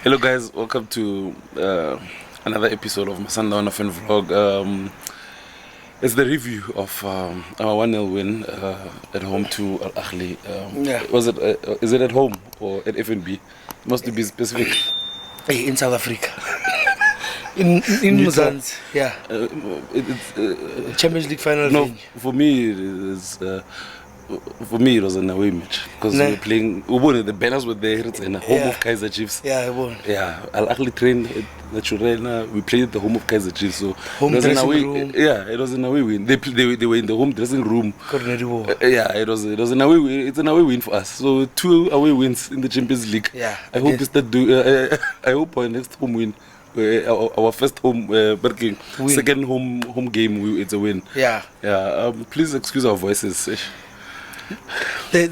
Hello guys, welcome to another episode of my Sundowns and Vlog. It's the review of our 1-0 win at home to Ahly. Is it at home or at FNB? Must be specific. In South Africa. in Mozambique, yeah. Champions League final. No, for me it is. For me, it was an away match because we were playing. The banners were there. It's in the home of Kaizer Chiefs. Yeah, I won. Yeah, Al Ahly trained at the Churena. We played at the home of Kaizer Chiefs. So home dressing room. Yeah, it was an away win. They were in the home dressing room. Yeah, it was an away win. It's an away win for us. So 2 away wins in the Champions League. Yeah, I hope it's that. I hope our next home win. Our first home second home game. It's a win. Yeah. Yeah. Please excuse our voices. But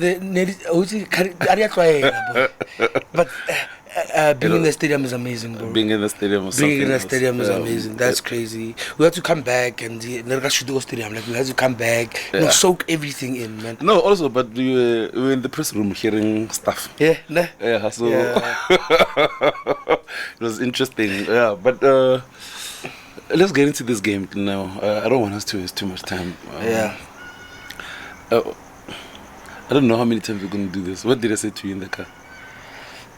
being in the stadium is amazing, bro. Being in the stadium is amazing. That's crazy. We had to come back and stadium. Like we had to come back, soak everything in, man. No, also, but we were in the press room hearing stuff. Yeah, so it was interesting. Yeah, but let's get into this game now. I don't want us to waste too much time. I don't know how many times we're going to do this. What did I say to you in the car?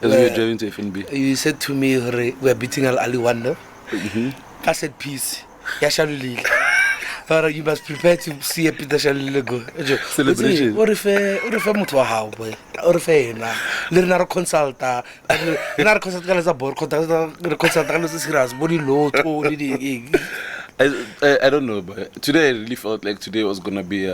As we were driving to FNB. You said to me, we're beating Al Ahly 1-0. I said, peace. You must prepare to see a Peter Shalile go. Celebration. What if how boy? What if Leonardo consulta? Leonardo consulta is a board. Consulta is serious. Body low. I don't know, but today I really felt like today was gonna be.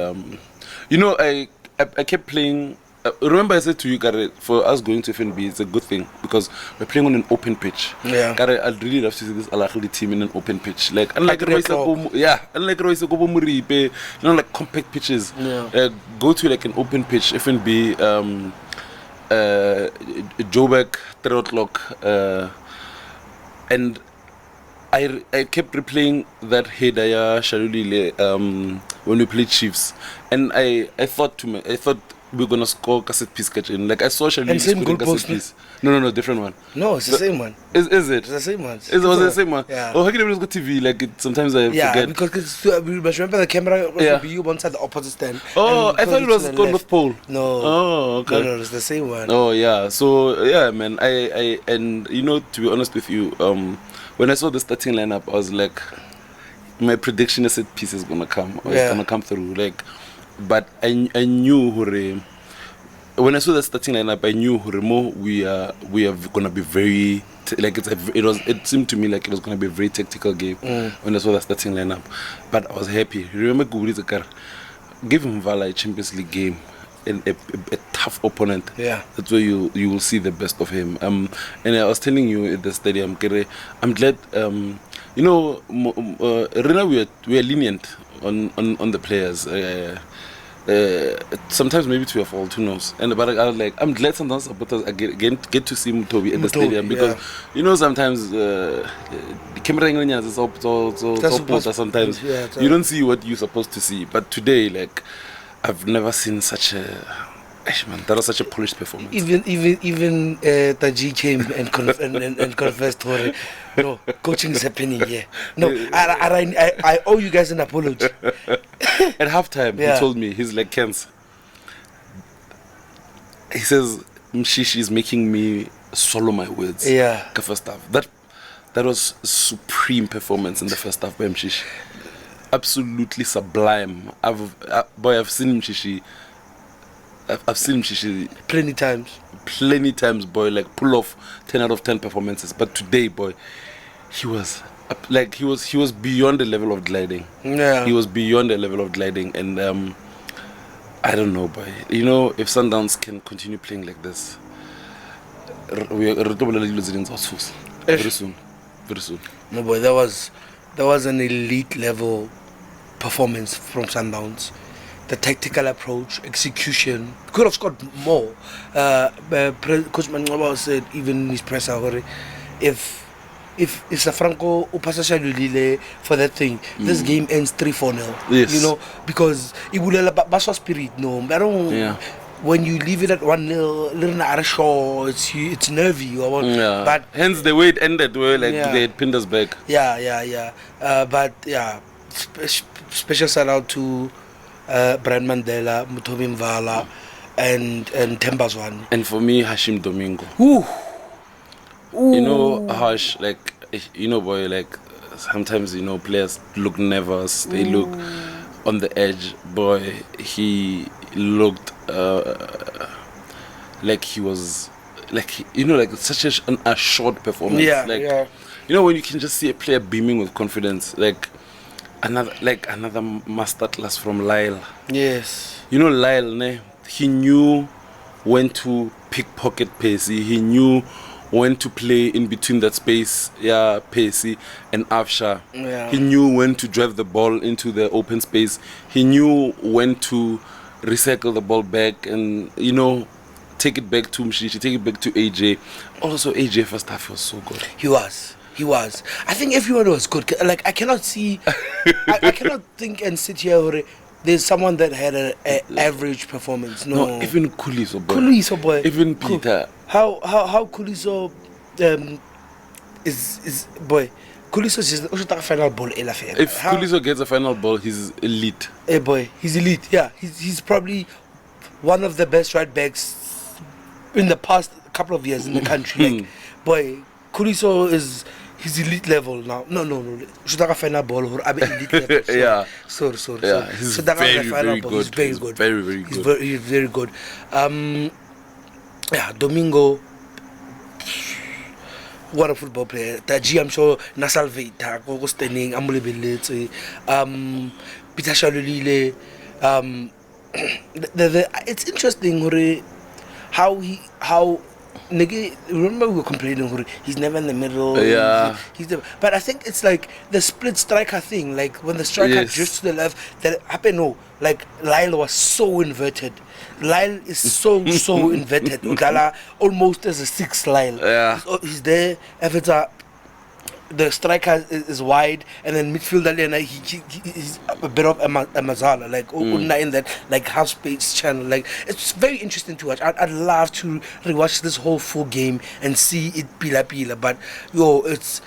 I kept playing. Remember I said to you, Gary, for us going to FNB, it's a good thing because we're playing on an open pitch. Yeah. Gary, I'd really love to see this Al Ahly team in an open pitch. Like unlike Royce Kobo Muripe, like compact pitches. Yeah. Go to like an open pitch, FNB, Joburg, 3 o'clock, and I kept replaying that Hedaya Shalulile when we played Chiefs, and I thought we're gonna score cassette piece catch in. Like I saw Shalulile scoring cassette piece. No, different one. No, it's the same one. Is it? It's the same one. It was the same one. Yeah. Oh, how can I go TV? Like sometimes I forget. Yeah, because we must remember the camera was be on the opposite stand. Oh, I thought it was going North Pole. No. Oh, okay. No, it's the same one. Oh yeah. So yeah, man. I to be honest with you, when I saw the starting lineup, I was like, my prediction is that piece is gonna come. Or it's gonna come through. Like, but I knew when I saw the starting lineup, I knew we are gonna be very it seemed to me like it was gonna be a very tactical game when I saw the starting lineup. But I was happy. Remember Gubrizakar, give him Vala a Champions League game. A tough opponent. Yeah, that's where you will see the best of him. And I was telling you at the stadium, I'm glad. Rena, we are lenient on the players. Sometimes maybe to your fault, who knows? But I was like, I'm glad sometimes supporters get to see Mutobi at the stadium because sometimes the camera is so sometimes you don't see what you're supposed to see. But today, like, I've never seen such a. Man, that was such a polished performance. Even Taji came and confessed, no, coaching is happening here. No, I owe you guys an apology. At halftime, he told me, he's like, Kens. He says, Mshishi is making me swallow my words. Yeah. The first half. That was supreme performance in the first half by Mshishi. Absolutely sublime. I've seen Mshishi. I've seen Mshishi plenty times, boy. Like pull off 10 out of 10 performances. But today, boy, he was beyond the level of gliding. Yeah, he was beyond the level of gliding, and I don't know, boy. If Sundowns can continue playing like this, we are very soon. No, boy, that was an elite level performance from Sundowns. The tactical approach, execution, could have scored more. Coach Manqaba said even in his presser, if Safranco upasa Shalulile for that thing, this game ends 3-4-0. Yes. Because Ibulela Baswa spirit, no. when you leave it at 1-0, it's nervy. But hence the way it ended, where like they had pinned us back. But special shout out to Brian Mandela, Mutobi Mvala, and Tembazwan. And for me, Hashim Domingo. Ooh. You know, Hash, like, boy, like, sometimes, players look nervous. They look on the edge. Boy, he looked like he was, like, such a short performance. When you can just see a player beaming with confidence, like another masterclass from Lyle. Yes. Lyle, he knew when to pickpocket Pacey. He knew when to play in between that space, Pacey and Afsha. He knew when to drive the ball into the open space. He knew when to recycle the ball back and, take it back to Mshishi, take it back to AJ. Also, AJ first half was so good. He was. I think everyone was good. Like, I cannot see, I cannot think and sit here where there's someone that had an average performance. No, even Kuliso boy. Even Peter. How Kuliso is boy. Kuliso is just a final ball. If Kuliso gets a final ball, he's elite. Hey boy, he's elite. Yeah, he's probably one of the best right backs in the past couple of years in the country. Like, boy, Kuliso he's elite level now. No. Should have a final ball or elite level. Sorry. Yeah, he's very good. He's very good. Very, very good. He's very good. Domingo. What a football player. Taji, I'm sure Nasalvita, Gogo Standing, Amulibili, Peter Shalulile. It's interesting how remember we were complaining he's never in the middle. But I think it's like the split striker thing, like when the striker drifts to the left, that happened. Like Lyle was so inverted. Lyle is so inverted. Udala almost as a 6 Lyle. He's there. If it's the striker is wide, and then midfielder he's a bit of a mazala, like in that like half space channel. Like, it's very interesting to watch. I'd love to rewatch this whole full game and see it pila. But it's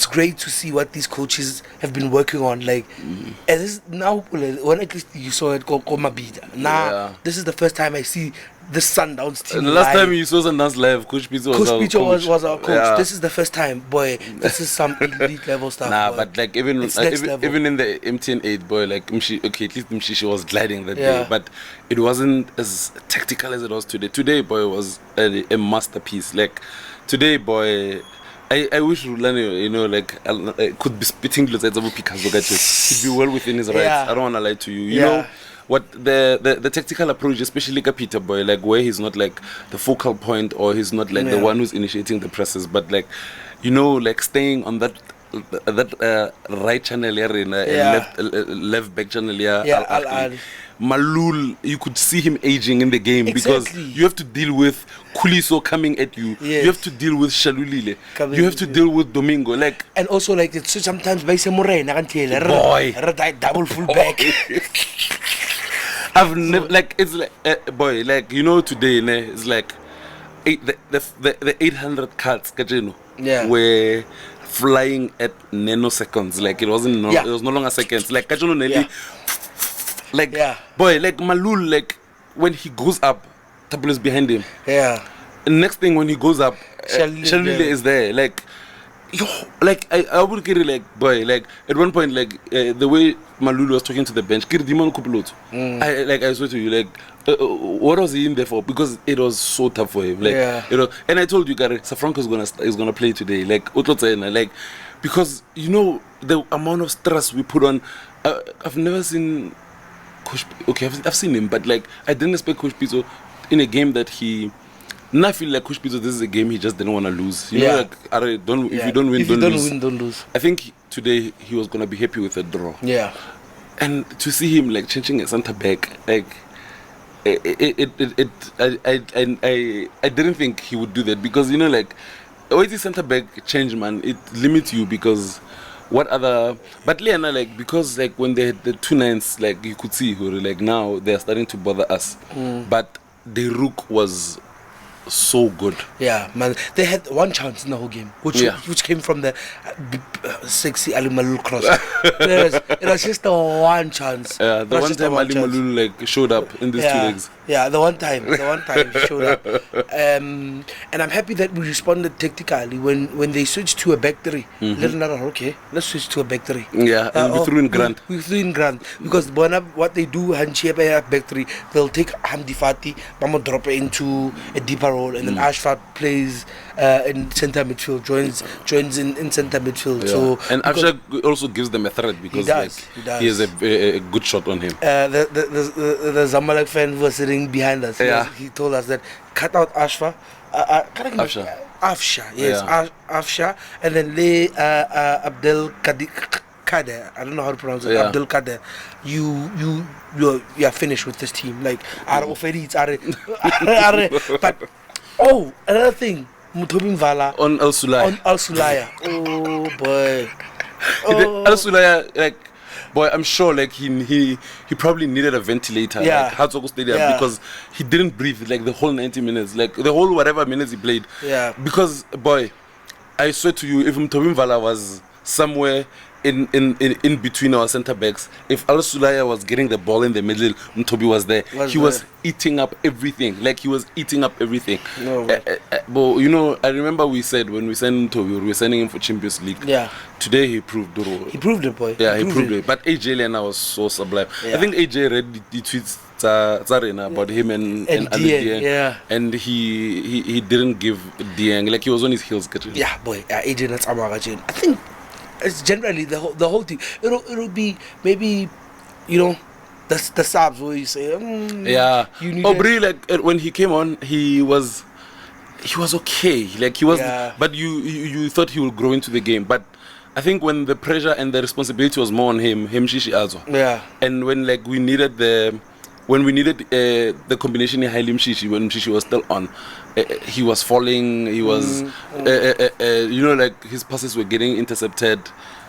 great to see what these coaches have been working on. Like, and this now when at least you saw it go Mabida. Now this is the first time I see the Sundowns team. And the last time you saw Sundowns live, Coach Picho was our coach. This is the first time, boy. This is some elite level stuff. Boy. But like even in the MTN 8, boy, like at least Mshishi was gliding that day, but it wasn't as tactical as it was today. Today, boy, was a masterpiece. Like today, boy. I wish Rulani, could be spitting blood at Zabu Picasso. He'd be well within his rights. I don't want to lie to you. You know what the tactical approach, especially Peter boy, like where he's not like the focal point or he's not like the one who's initiating the presses, but like like staying on that right channel here in left back channel here. Malul, you could see him aging in the game because you have to deal with Kuliso coming at you. You have to deal with Shalulile. You have to deal with Domingo. Like, and also like it's sometimes by Morena double full back. I've never like it's like boy, like today it's like the 800 cards were flying at nanoseconds. Like it wasn't it was no longer seconds. Like Nelly. Like boy, like Malul, like when he goes up, Tabula is behind him. And next thing when he goes up, Shalule is there. Like like I would get it, like boy, like at one point, like the way Malul was talking to the bench, I swear to you, like what was he in there for? Because it was so tough for him. Like and I told you, Gary, Safranco is gonna play today. Like because the amount of stress we put on. I've never seen Coach. Okay, I've seen him, but like I didn't expect Coach Pizzo in a game that he. Now I feel like Coach Pizzo, this is a game he just didn't want to lose. You know, like if you don't win, don't lose. I think today he was gonna be happy with a draw. And to see him like changing a centre back, like I didn't think he would do that because like always the centre back change, man, it limits you because what other? But Liana, like, because like when they had the 2-9s, like you could see who like now they're starting to bother us. But the Rook was so good. Yeah, man. They had one chance in the whole game, which came from the sexy Ali Malul cross. it was just the one chance. Yeah, the one time Ali Malul like showed up in these 2 legs. Yeah, the one time he showed up. And I'm happy that we responded tactically when they switched to a back three. Okay, let's switch to a back three. Yeah, and we threw in Grant. We threw in Grant because what they do, Hanchia back three, they'll take Hamdi Fati, Mamo drop it into a deeper role, and then Ashford plays in centre midfield, joins in centre midfield. Yeah. So and Ashford also gives them a threat because he has a good shot on him. The Zamalek fan who was sitting behind us, he told us that cut out Afsha, yes, Afsha, and then lay Abdel Kader. I don't know how to pronounce it. Abdel Kader. You are finished with this team. Like but another thing, Mutobin Vala on Al Sulaya. Oh boy. Al Sulaya, like, boy, I'm sure like he probably needed a ventilator like Hatzoko Stadium because he didn't breathe like the whole 90 minutes, like the whole whatever minutes he played. Yeah. Because boy, I swear to you, if Mtobin Vala was somewhere in between our centre backs, if Al Sulaya was getting the ball in the middle, Mtobi was there. Was eating up everything. Like he was eating up everything. No, but you know, I remember we said when we sent Mtobi, we were sending him for Champions League. Yeah. Today he proved it. He proved it, boy. Yeah, he proved it. But AJ Lena was so sublime. Yeah. I think AJ read the tweets about him and Dieng. Yeah. And he didn't give Dieng, like he was on his heels. Yeah, boy. AJ that's Amagajan. I think it's generally the whole team. It'll be maybe, you know, the subs where you say, you need Brie, like when he came on, he was okay. Like he was, but you thought he would grow into the game. But I think when the pressure and the responsibility was more on him Shishi also. Yeah. And when like we needed the combination in Ahly Mshishi, when Mshishi was still on, he was falling. He was, you know, like his passes were getting intercepted.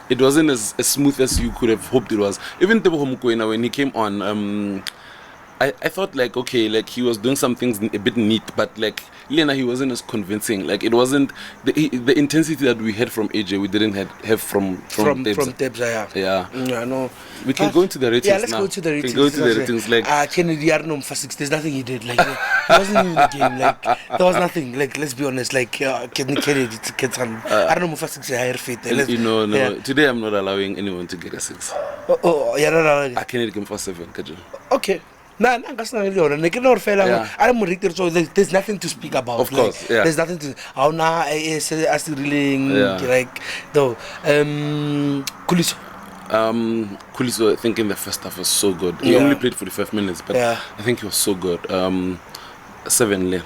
It wasn't as smooth as you could have hoped it was. Even Tebo Homukwena, when he came on, I thought like, okay, like he was doing some things a bit neat, but like Lena, he wasn't as convincing. Like it wasn't the intensity that we had from AJ, we didn't have from Tebs. Yeah. No. We can go into the ratings. Yeah, let's go to the ratings. Go to the ratings. Like Kennedy Arnum for 6. There's nothing he did. Like he wasn't in the game. Like there was nothing. Like let's be honest. Like Kennedy Khensani, Arnum for 6 higher fit. No. Today I'm not allowing anyone to get a 6. You're not allowing. I can give him for 7. Okay. No, there's nothing to speak about. Of course, there's nothing to. How now is like though. Kuliso. Kuliso, I think in the first half was so good. He only played 45 minutes, but I think he was so good. 7 lane.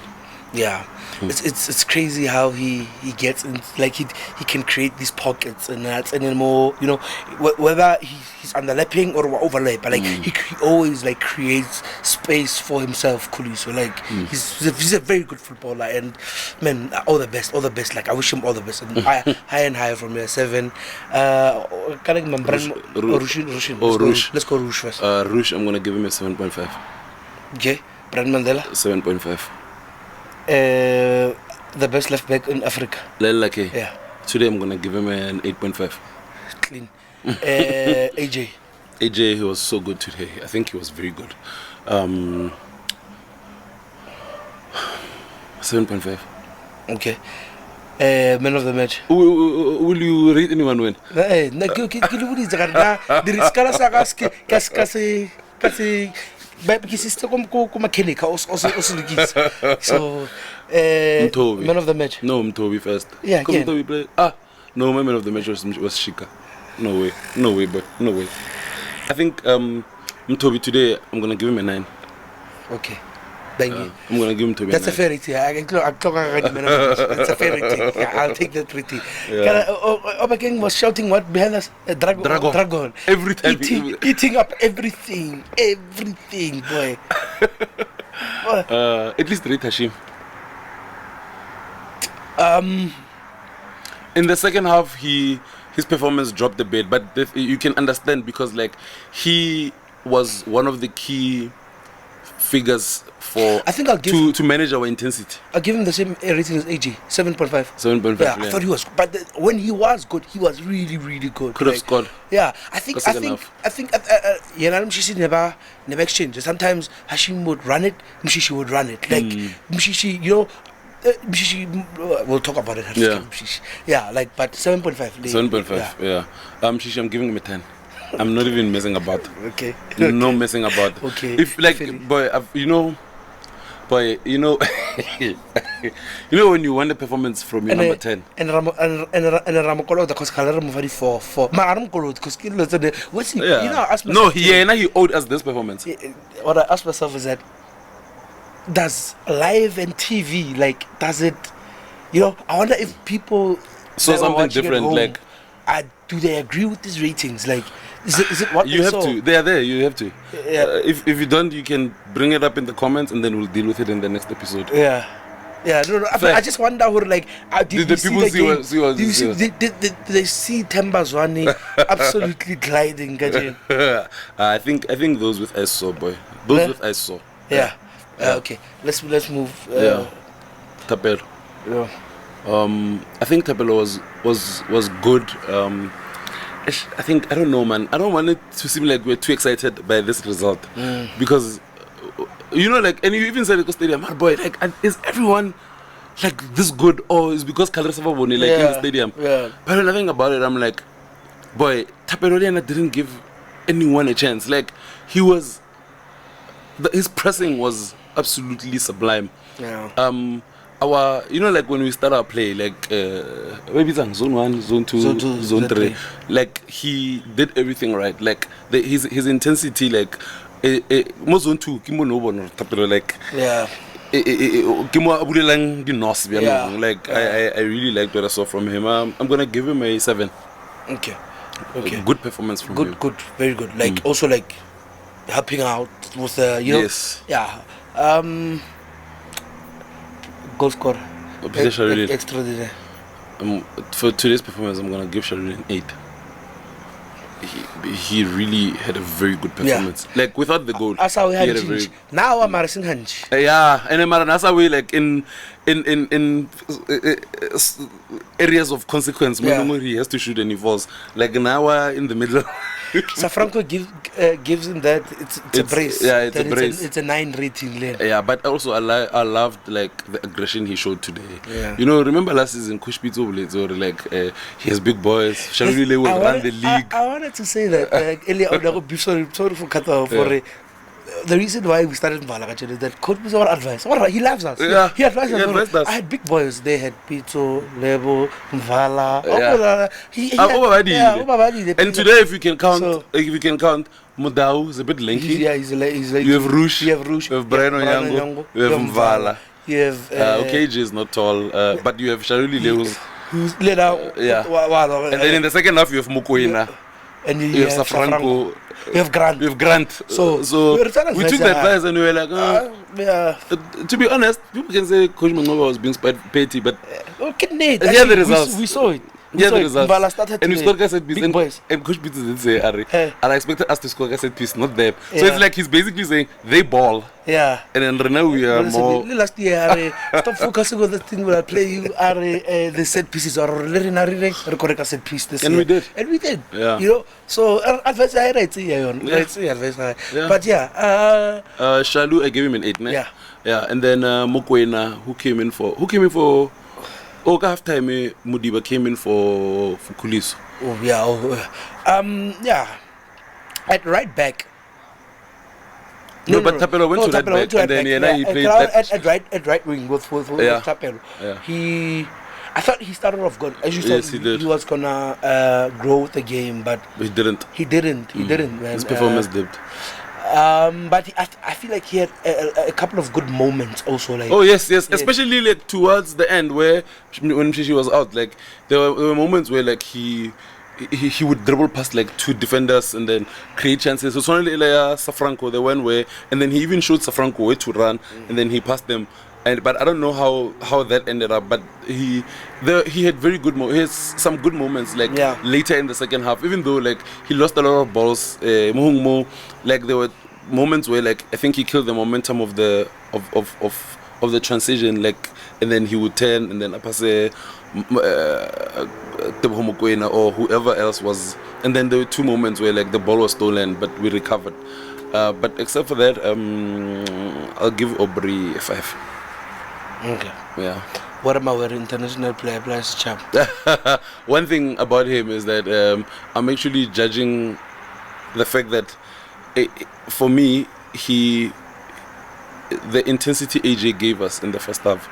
Yeah. It's crazy how he gets in, like he can create these pockets and that, and then more, you know, whether he's underlapping or overlap, but like he always like creates space for himself. Kuliso, like he's a very good footballer, and man, all the best. Like I wish him all the best. And high and higher from here. 7. Rush. Let's go Rush first. Rush, I'm gonna give him a 7.5. Okay, Brand Mandela. 7.5. The best left back in Africa. Lelake. Yeah. Today I'm gonna give him an 8.5. Clean. AJ, he was so good today. I think he was very good. 7.5. Okay. Man of the match. Will you rate anyone win? So man of the match. No, Mtobi first. Yeah, Mtobi play. No, my man of the match was Shika. No way, but no way. I think Mtobi today, I'm gonna give him a 9. Okay. Thank you. I'm gonna give him to me. That's a fair rating. That's a fair rating. Yeah, I'll take that rating. Obaking was shouting what behind us? Dragon. Every time eating up everything, boy. At least rate Hashim. In the second half, he his performance dropped a bit, but you can understand because like he was one of the key figures for I think I'll give to manage our intensity. I'll give him the same rating as AG, 7.5. 7.5. Yeah, I thought he was, but when he was good, he was really, really good. Could have scored. Yeah, I think you know, Mshishi never exchange. Sometimes Hashim would run it, Mshishi would run it. Like Mshishi, you know. Mshishi, we'll talk about it. Yeah. Yeah, like, but 7.5. 7.5. Yeah. Shishi, I'm giving him a 10. I'm not even messing about. Okay. No messing about. Okay. If like, boy, you know, you know when you want a performance from your number 10. And Ramokolo, the Coscalera movie for Maramkolo, because you know, I asked myself. No, he owed us this performance. What I asked myself is that, does live and TV, like, does it, you know, I wonder if people saw something different, home, like, do they agree with these ratings? Like, is it what you they have saw? to? They are there. You have to. Yeah. If you don't, you can bring it up in the comments, and then we'll deal with it in the next episode. Yeah. Yeah, no. I just wonder who, like, did the people did they see Temba Zwane absolutely gliding? I think those with eyes saw, boy. Those with eyes saw. Yeah. Okay, let's move. Tapelo. Yeah. I think Tapelo was good. I think, I don't know, man. I don't want it to seem like we're too excited by this result because you know, like, and you even said at the stadium, boy, like, is everyone like this good, or is because Kalresava won in the stadium? Yeah. But when I think about it, I'm like, boy, Tapelo didn't give anyone a chance. Like, he was. His pressing was absolutely sublime. Yeah. You know, like when we start our play, like maybe it's on zone 1, zone 2, zone 3, like he did everything right. Like his intensity, like mo zone 2, Kimbo no one Tapelo, like Kimbo abulelang di nos. Like I really liked what I saw from him. I'm gonna give him a 7. Okay. Good performance from him. Good, very good. Like also like helping out with the yes. Yeah. Goal scorer. Extraordinary. For today's performance, I'm gonna give Sharul an 8. He really had a very good performance. Yeah. Like without the goal, he had a very. Now I'm Marcin Hanch. Yeah, and then that's how we like in areas of consequence. He has to shoot and he falls. Like now in the middle. Safranco gives him that. It's a brace. Yeah, it's a brace. It's a 9 rating. Yeah, but also I loved like the aggression he showed today. Yeah. You know, remember last season Kushpito or like he has big boys. Sharule will run the league. I wanted to say that sorry for cut off for the reason why we started Mvala is that Coach was our advice. He loves us. Yeah. He advised us. I had big boys. They had Pito, Lebo, Mvala. And today, if you can count, Mudau is a bit lanky. Yeah, he's like. You have Rush. You have Brian Onyango. You have Mvala. You have. KJ is not tall, but you have Sharuli Lewis. Who's let out. Yeah. And then in the second half, you have Mukoina. And you have Safranco. You have Grant. So we took the advice and we were like, to be honest, people can say Coach Manova was being petty, but the results. We saw it. Yeah, the results. And we scored set piece. And Coach Peters didn't say, and I expected us to score set piece, not them. So it's like he's basically saying they ball. Yeah. And then right now we are more. Last year, stop focusing on the thing where I play you the set pieces or record a set piece this year. And we did. Yeah. You know, so advice I right here. But yeah. Shalu, I gave him an 8. Yeah. Yeah. And then Mokwena, who came in for half time, Mudiba came in for Kuliso. Oh yeah. Yeah. At right back. But Tapelo went to right back, and then he played at right wing with Tapelo. Yeah. I thought he started off good. As you said, he was gonna grow with the game, but he didn't. He didn't, man. His performance dipped. But I feel like he had a couple of good moments also. Like yes, especially like towards the end when Mshishi was out. Like there were moments where like he would dribble past like 2 defenders and then create chances. So it's only Safranco, the one way, and then he even showed Safranco where to run, and then he passed them. but I don't know how that ended up. But he had very good he has some good moments like later in the second half. Even though like he lost a lot of balls, like there were moments where like I think he killed the momentum of the transition, like, and then he would turn and then Apase or whoever else was, and then there were two moments where like the ball was stolen but we recovered. But except for that, I'll give Aubrey a 5. Okay. Yeah. What about our international player plus champ? One thing about him is that I'm actually judging the fact that for me the intensity AJ gave us in the first half,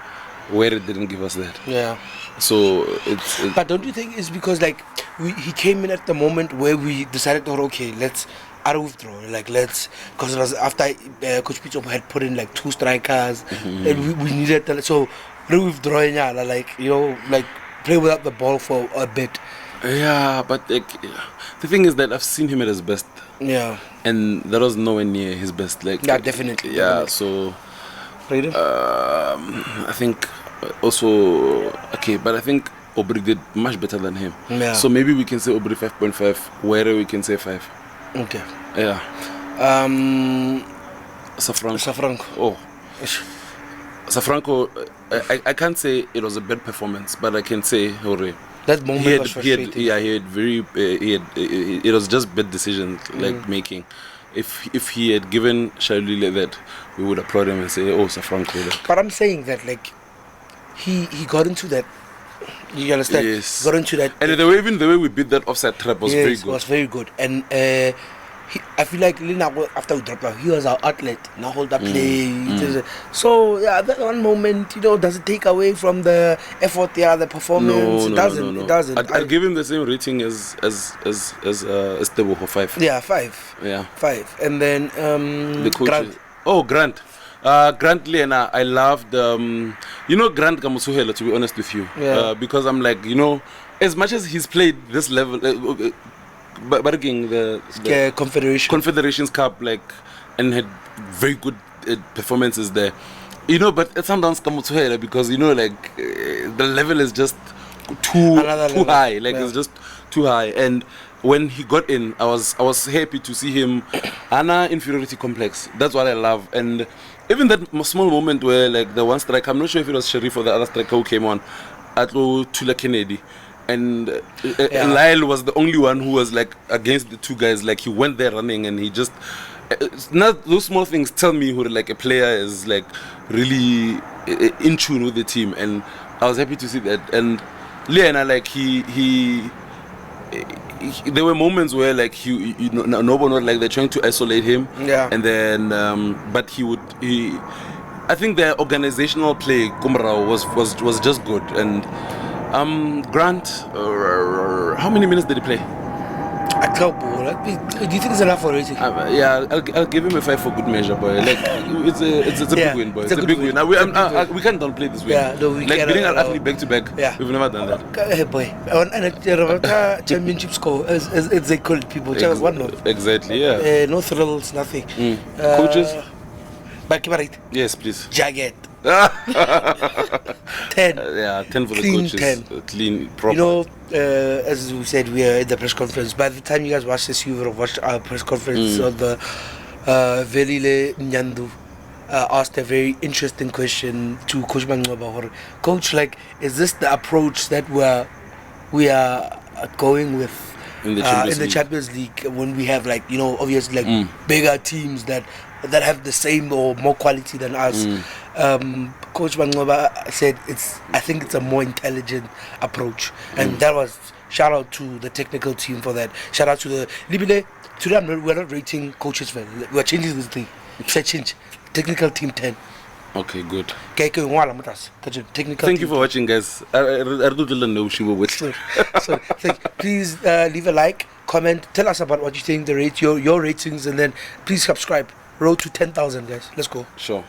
where it didn't give us that. Yeah. So it's but don't you think it's because like he came in at the moment where we decided, okay, let's withdraw, like because it was after Coach Picho had put in like 2 strikers, and we needed so withdrawing, like play without the ball for a bit. Yeah, but like, the thing is that I've seen him at his best. Yeah. And that was nowhere near his best. Like, yeah, definitely. Yeah, so I think also okay, but I think Aubrey did much better than him. Yeah. So maybe we can say Aubrey 5.5, where we can say 5. Okay. Yeah. Safranco. Oh. Safranco, I can't say it was a bad performance, but I can say, hooray. That moment was frustrating. He had very. It was just bad decisions like making. If he had given Shailule that, we would applaud him and say, "Oh, Safranco." But I'm saying that like he got into that. You understand? Yes. Got into that. And the way we beat that offside trap was very good. It was very good. And I feel like Lina, after we dropped out, he was our outlet. Now hold that play. So yeah, that one moment, does it take away from the effort? Yeah, the performance. No, it doesn't. I'll give him the same rating as Tebo for 5. Yeah, 5. Yeah, 5. And then the coach. Grant. Grant. Grant Lena, I loved Grant Kamusuhela, to be honest with you. Yeah. Because I'm like, as much as he's played this level, bargaining the Confederations Cup, like, and had very good performances there, but at Sundowns Kamusuhela, because like the level is just too high, like it's just too high. And when he got in, I was happy to see him. Ana inferiority complex. That's what I love. And even that small moment where like the one strike, I'm not sure if it was Sharif or the other striker who came on, Atlo Tula Kennedy, and Lyle was the only one who was like against the two guys. Like he went there running, and he just not those small things tell me who like a player is like really in tune with the team, and I was happy to see that. And Liana, like there were moments where like no one was like they're trying to isolate him, and then but I think the organizational play Kumrao was just good. And Grant, how many minutes did he play? A couple. Do you think it's enough for rating? I'll give him a 5 for good measure, boy. Like it's a big win, boy. It's a big win. We can't downplay this win. Yeah, no, we like can't. Beating Ahly back to back. Yeah, we've never done that. Hey, boy. And a championship score, as they call it, people. Exactly. Yeah. No thrills, nothing. Coaches. Bakibarit. Yes, please. Jagged. 10. 10 for Clean the coaches. 10. Clean, proper. As we said, we are at the press conference. By the time you guys watch this, you would have watched our press conference on the Velile Nyandu asked a very interesting question to Coach Mangoba. Coach, like, is this the approach that we are going with in the Champions League when we have like obviously like bigger teams that have the same or more quality than us? Coach Mangoba said I think it's a more intelligent approach, and that was shout out to the technical team for that. Shout out to the Libile. Today we're not rating coaches, man. We're changing this thing. Change technical team 10. Okay, good. Technical. Thank you for watching, guys. I don't know she will wait. So please leave a like, comment, tell us about what you think, your ratings, and then please subscribe. Road to 10,000, guys. Let's go. Sure.